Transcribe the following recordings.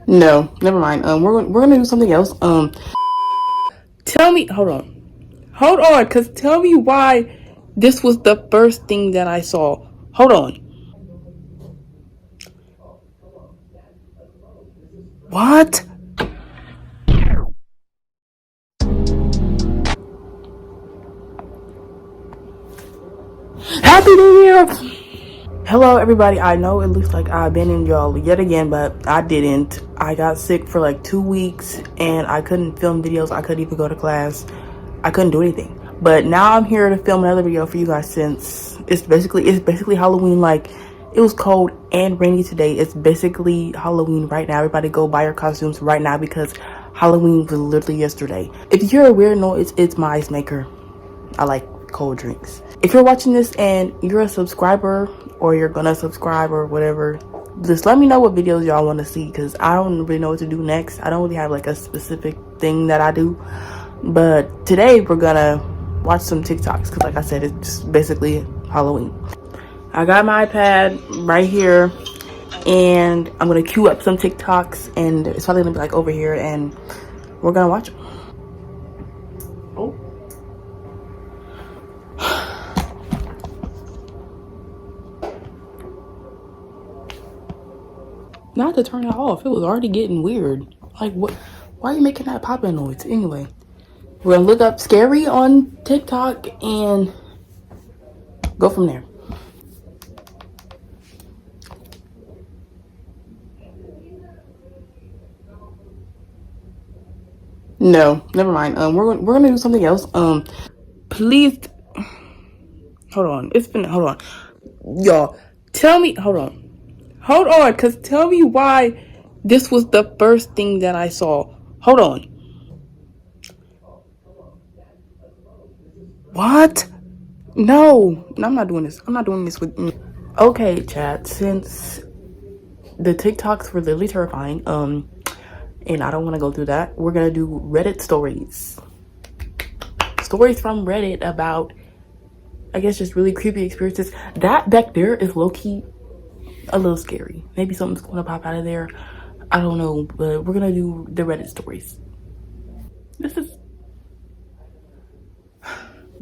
No, never mind. We're gonna do something else. Tell me. Hold on, cause tell me why this was the first thing that I saw. Hold on. What? Happy New Year! Hello, everybody. I know it looks like I've been in y'all yet again, but I didn't. I got sick for like 2 weeks, and I couldn't film videos. I couldn't even go to class. I couldn't do anything. But now I'm here to film another video for you guys since it's basically Halloween. Like, it was cold and rainy today. It's basically Halloween right now. Everybody go buy your costumes right now because Halloween was literally yesterday. If you hear a weird noise, it's my ice maker. I like cold drinks. If you're watching this and you're a subscriber or you're gonna subscribe or whatever, just let me know what videos y'all want to see because I don't really know what to do next. I don't really have like a specific thing that I do, but today we're gonna watch some TikToks because like I said, it's just basically Halloween. I got my iPad right here and I'm gonna queue up some TikToks and it's probably gonna be like over here and we're gonna watch them. Oh. Not to turn it off. It was already getting weird. Like, what? Why are you making that popping noise? Anyway, we're gonna look up scary on TikTok and go from there. No, never mind. We're gonna do something else. Please, hold on, y'all. Tell me, hold on, cause tell me why this was the first thing that I saw. Hold on. What? No, I'm not doing this. I'm not doing this with me. Okay, chat. Since the TikToks were literally terrifying, and I don't want to go through that, we're gonna do Reddit stories. Stories from Reddit about, I guess, just really creepy experiences. That back there is low-key a little scary. Maybe something's gonna pop out of there. I don't know, but we're gonna do the Reddit stories.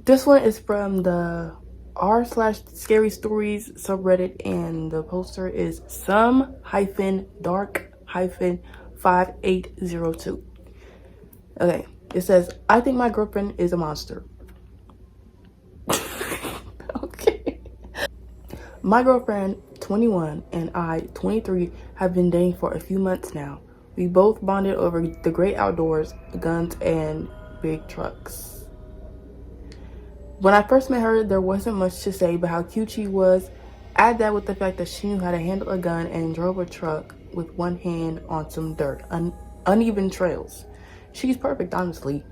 This one is from the r/scary stories subreddit, and the poster is some-dark-5802. Okay, it says, I think my girlfriend is a monster. Okay. My girlfriend, 21, and I, 23, have been dating for a few months now. We both bonded over the great outdoors, guns, and big trucks. When I first met her, there wasn't much to say about how cute she was. Add that with the fact that she knew how to handle a gun and drove a truck with one hand on some dirt, uneven trails. She's perfect, honestly.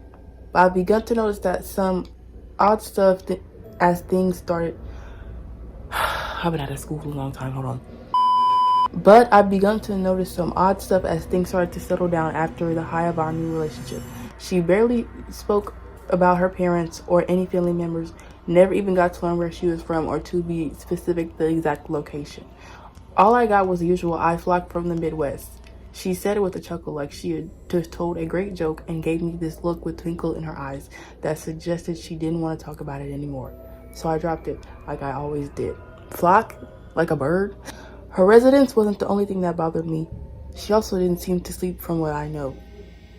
But I've begun to notice that some odd stuff as things started. I've been out of school for a long time, hold on. But I've begun to notice some odd stuff as things started to settle down after the high of our new relationship. She barely spoke about her parents or any family members, never even got to learn where she was from or, to be specific, the exact location. All I got was the usual I flocked from the Midwest. She said it with a chuckle, like she had just told a great joke, and gave me this look with twinkle in her eyes that suggested she didn't want to talk about it anymore. So I dropped it, like I always did. Flock? Like a bird? Her residence wasn't the only thing that bothered me. She also didn't seem to sleep, from what I know.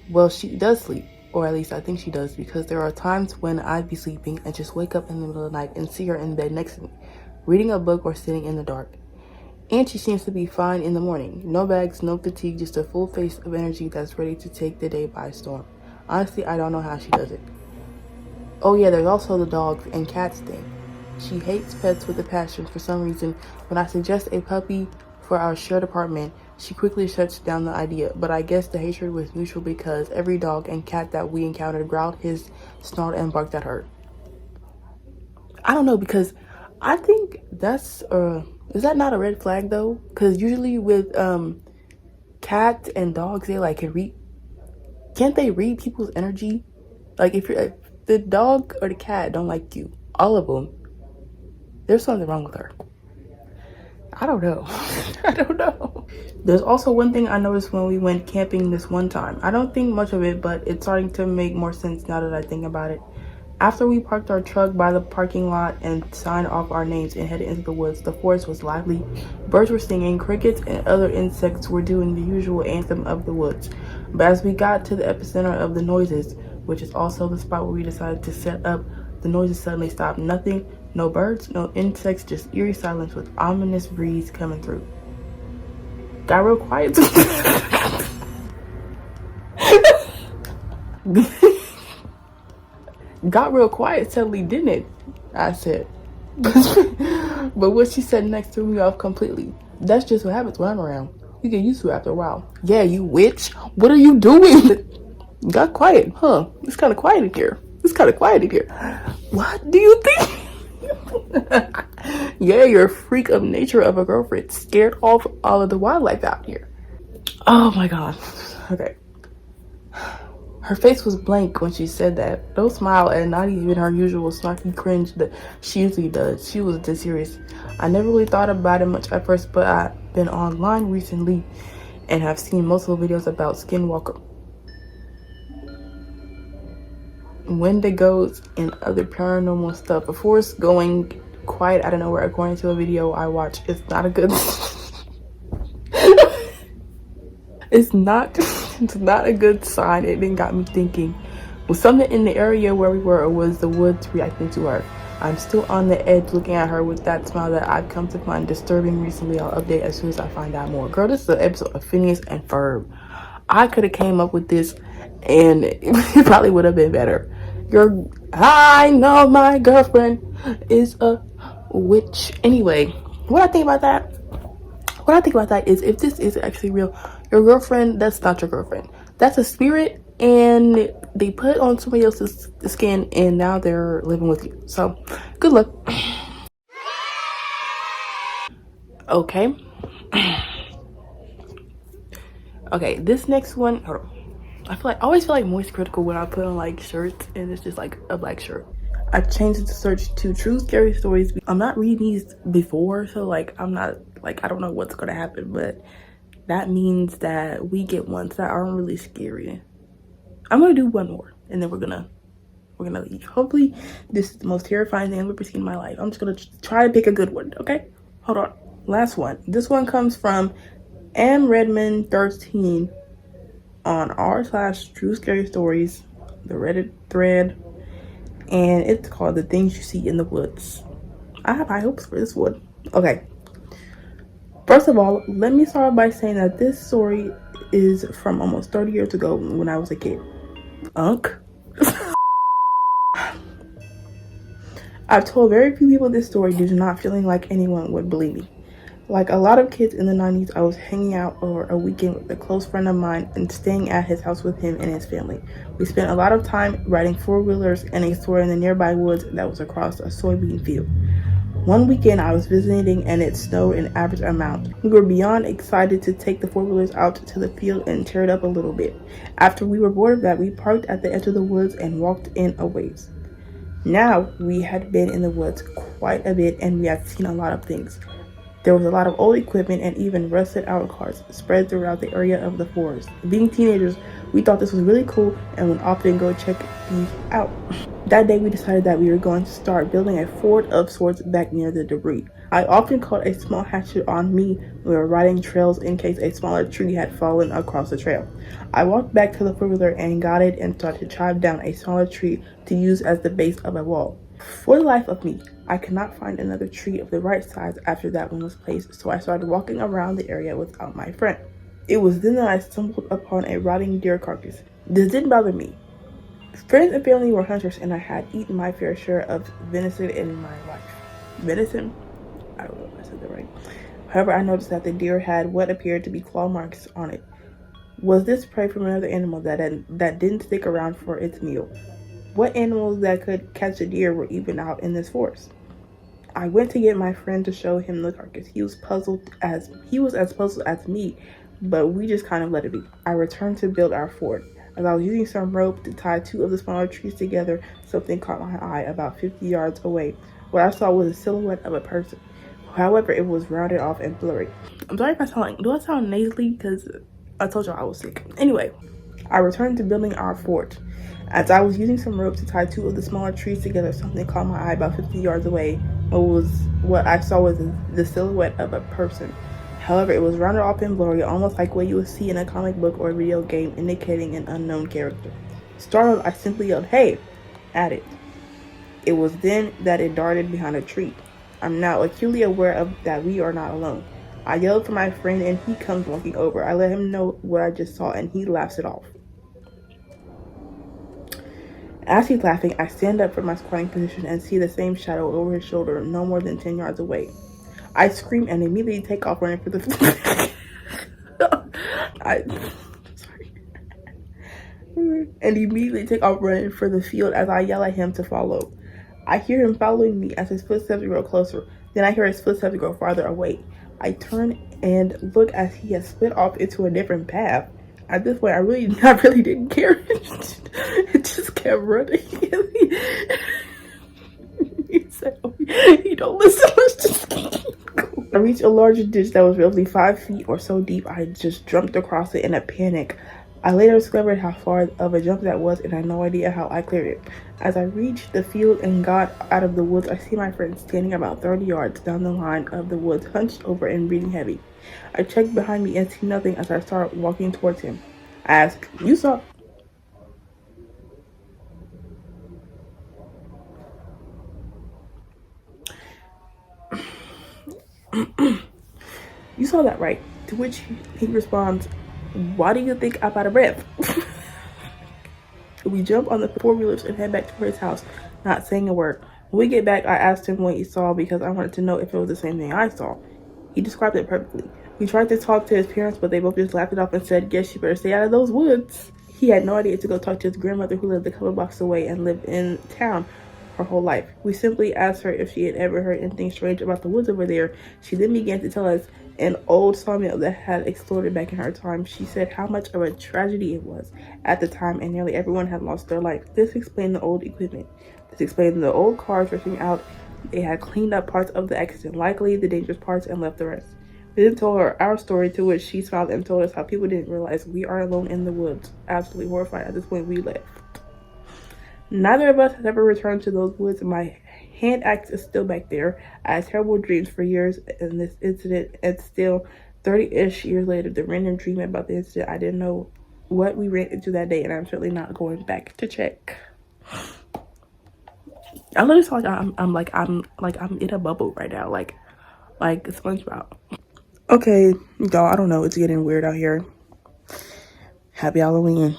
Well, she does sleep, or at least I think she does, because there are times when I'd be sleeping and just wake up in the middle of the night and see her in bed next to me, reading a book or sitting in the dark. And she seems to be fine in the morning. No bags, no fatigue, just a full face of energy that's ready to take the day by storm. Honestly, I don't know how she does it. Oh yeah, there's also the dogs and cats thing. She hates pets with a passion. For some reason, when I suggest a puppy for our shared apartment, she quickly shuts down the idea. But I guess the hatred was mutual because every dog and cat that we encountered growled, hissed, snarled, and barked at her. I don't know, because I think that's is that not a red flag though? Because usually with cats and dogs, they like can read. Can't they read people's energy? Like if the dog or the cat don't like you, all of them, there's something wrong with her. I don't know. I don't know. There's also one thing I noticed when we went camping this one time. I don't think much of it, but it's starting to make more sense now that I think about it. After we parked our truck by the parking lot and signed off our names and headed into the woods, the forest was lively. Birds were singing, crickets and other insects were doing the usual anthem of the woods. But as we got to the epicenter of the noises, which is also the spot where we decided to set up, the noises suddenly stopped. Nothing, no birds, no insects, just eerie silence with ominous breeze coming through. Got real quiet. Got real quiet suddenly, didn't it? I said. But what she said next threw me off completely. That's just what happens when I'm around. You get used to it after a while. Yeah, you witch. What are you doing? Got quiet, huh? It's kind of quiet in here. It's kind of quiet in here. What do you think? Yeah, you're a freak of nature of a girlfriend. Scared off all of the wildlife out here. Oh my god. Okay. Her face was blank when she said that. No smile and not even her usual snarky cringe that she usually does. She was dead serious. I never really thought about it much at first, but I've been online recently and have seen multiple videos about skinwalker, wendigos, and other paranormal stuff. Before it's going quiet out of nowhere, according to a video I watched, it's not a good it's not a good sign. It then got me thinking, was something in the area where we were, or was the woods reacting to her? I'm still on the edge looking at her with that smile that I've come to find disturbing recently. I'll update as soon as I find out more. Girl, this is an episode of Phineas and Ferb. I could have came up with this and it probably would have been better. I know my girlfriend is a witch. Anyway, what I think about that is, if this is actually real, your girlfriend, that's not your girlfriend. That's a spirit, and they put on somebody else's skin, and now they're living with you. So, good luck. Okay. Okay, this next one, hold on. I always feel like moist critical when I put on like shirts and it's just like a black shirt. I changed it to search to true scary stories. I'm not reading these before, so like I'm not like, I don't know what's gonna happen, but that means that we get ones that aren't really scary. I'm gonna do one more and then we're gonna leave. Hopefully this is the most terrifying thing I've ever seen in my life. I'm just gonna try to pick a good one, okay? Hold on. Last one. This one comes from Redmond13 on r/True Scary Stories, the Reddit thread, and it's called The Things You See in the Woods. I have high hopes for this one. Okay. First of all, let me start by saying that this story is from almost 30 years ago when I was a kid. I've told very few people this story due to not feeling like anyone would believe me. Like a lot of kids in the 90s, I was hanging out over a weekend with a close friend of mine and staying at his house with him and his family. We spent a lot of time riding four-wheelers and exploring the nearby woods that was across a soybean field. One weekend I was visiting and it snowed an average amount. We were beyond excited to take the four-wheelers out to the field and tear it up a little bit. After we were bored of that, we parked at the edge of the woods and walked in a ways. Now, we had been in the woods quite a bit and we had seen a lot of things. There was a lot of old equipment and even rusted out cars spread throughout the area of the forest. Being teenagers, we thought this was really cool and would often go check these out. That day we decided that we were going to start building a fort of sorts back near the debris. I often caught a small hatchet on me when we were riding trails in case a smaller tree had fallen across the trail. I walked back to the four-wheeler and got it and started to chop down a smaller tree to use as the base of a wall. For the life of me, I could not find another tree of the right size after that one was placed, so I started walking around the area without my friend. It was then that I stumbled upon a rotting deer carcass. This didn't bother me. Friends and family were hunters and I had eaten my fair share of venison in my life. Venison? I don't know if I said that right. However, I noticed that the deer had what appeared to be claw marks on it. Was this prey from another animal that didn't stick around for its meal? What animals that could catch a deer were even out in this forest? I went to get my friend to show him the carcass. He was as puzzled as me, but we just kind of let it be. I returned to build our fort. As I was using some rope to tie two of the smaller trees together, something caught my eye about 50 yards away. What I saw was a silhouette of a person. However, it was rounded off and blurry. I'm sorry if I sound like, do I sound nasally? Because I told y'all I was sick. Anyway, I returned to building our fort. As I was using some rope to tie two of the smaller trees together, something caught my eye about 50 yards away. What I saw was the silhouette of a person. However, it was rounded off and blurry, almost like what you would see in a comic book or video game, indicating an unknown character. Startled, I simply yelled, "Hey!" at it. It was then that it darted behind a tree. I'm now acutely aware of that we are not alone. I yelled for my friend and he comes walking over. I let him know what I just saw and he laughs it off. As he's laughing, I stand up from my squatting position and see the same shadow over his shoulder, no more than 10 yards away. I scream and immediately take off running for the and immediately take off running for the field as I yell at him to follow. I hear him following me as his footsteps grow closer. Then I hear his footsteps go farther away. I turn and look as he has split off into a different path. At this point, I really didn't care. It just kept running. He said, "Oh, you don't listen. Let's just keep going." I reached a larger ditch that was roughly 5 feet or so deep. I just jumped across it in a panic. I later discovered how far of a jump that was, and I had no idea how I cleared it. As I reached the field and got out of the woods, I see my friend standing about 30 yards down the line of the woods, hunched over and breathing heavy. I checked behind me and see nothing as I start walking towards him. I asked, "You saw..." "You saw that, right?" To which he responds, "Why do you think I'm out of breath?" We jump on the four-wheelers and head back to his house, not saying a word. When we get back, I asked him what he saw because I wanted to know if it was the same thing I saw. He described it perfectly. We tried to talk to his parents, but they both just laughed it off and said, "Guess you better stay out of those woods." He had no idea to go talk to his grandmother, who lived a couple blocks away and lived in town her whole life. We simply asked her if she had ever heard anything strange about the woods over there. She then began to tell us an old sawmill that had exploded back in her time. She said how much of a tragedy it was at the time and nearly everyone had lost their life. This explained the old equipment. This explained the old cars rushing out. They had cleaned up parts of the accident, likely the dangerous parts, and left the rest. We then told her our story, to which she smiled and told us how people didn't realize we are alone in the woods. Absolutely horrified. At this point, we left. Neither of us has ever returned to those woods. My hand axe is still back there. I had terrible dreams for years in this incident, and still 30-ish years later, the random dream about the incident, I didn't know what we ran into that day, and I'm certainly not going back to check. I literally feel like I'm in a bubble right now, like SpongeBob. Okay, y'all, I don't know, it's getting weird out here. Happy Halloween.